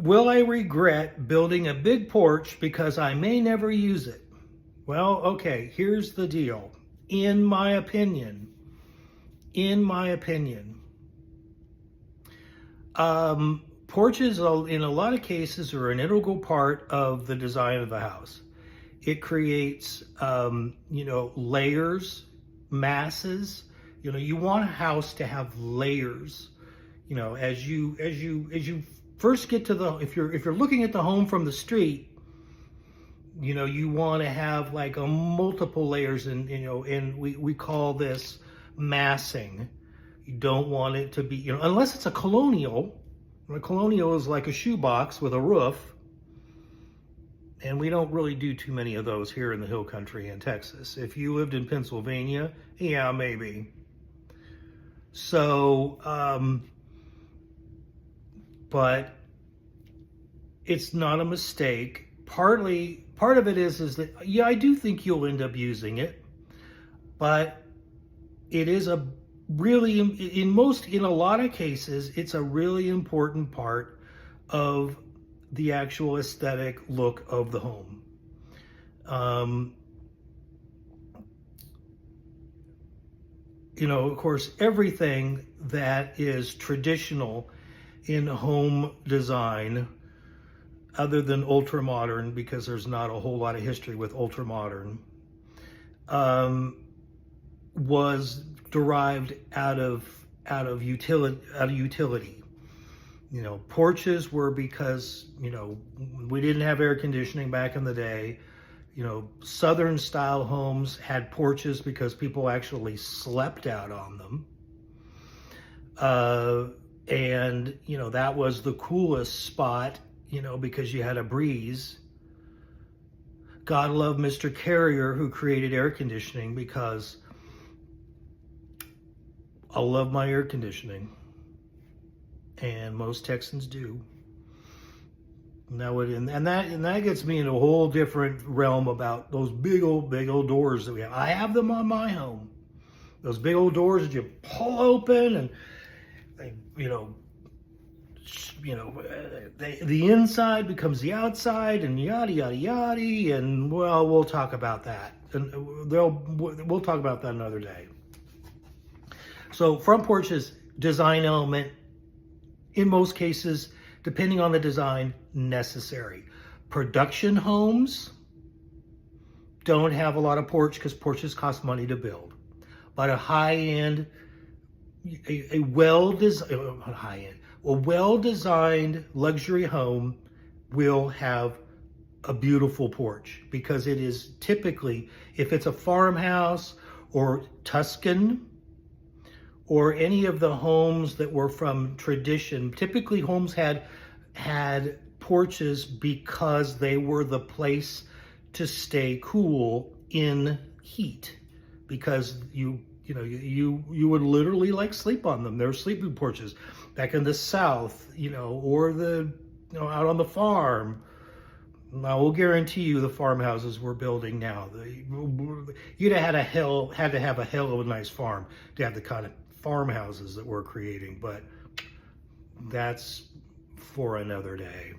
will I regret building a big porch because I may never use it? Well, okay, here's the deal. In my opinion, porches in a lot of cases are an integral part of the design of the house. It creates, layers, masses. You want a house to have layers. As you first get to if you're looking at the home from the street, you want to have like a multiple layers, and we call this massing. You don't want it to be, unless it's a colonial. A colonial is like a shoebox with a roof, and we don't really do too many of those here in the Hill Country in Texas. If you lived in Pennsylvania, yeah, maybe. So, but it's not a mistake. Part of it is that, yeah, I do think you'll end up using it, but it is a really, in a lot of cases, it's a really important part of the actual aesthetic look of the home. Of course, everything that is traditional in home design, other than ultra modern, because there's not a whole lot of history with ultra modern, was derived out of utility. Porches were because we didn't have air conditioning back in the day. Southern style homes had porches because people actually slept out on them. And that was the coolest spot, because you had a breeze. God love Mr. Carrier, who created air conditioning, because I love my air conditioning, and most Texans do. And that gets me in a whole different realm about those big old doors that we have. I have them on my home. Those big old doors that you pull open, and the inside becomes the outside, and yada yada yada. And well, we'll talk about that, and we'll talk about that another day. So front porches, design element, in most cases, depending on the design, necessary. Production homes don't have a lot of porch because porches cost money to build. But a high-end, a well-designed luxury home will have a beautiful porch, because it is typically, if it's a farmhouse or Tuscan, or any of the homes that were from tradition, typically homes had porches because they were the place to stay cool in heat, because you would literally like sleep on them. There were sleeping porches back in the South, or out on the farm. I will guarantee you the farmhouses we're building now, you'd have had to have a hell of a nice farm to have the kind of farmhouses that we're creating, but that's for another day.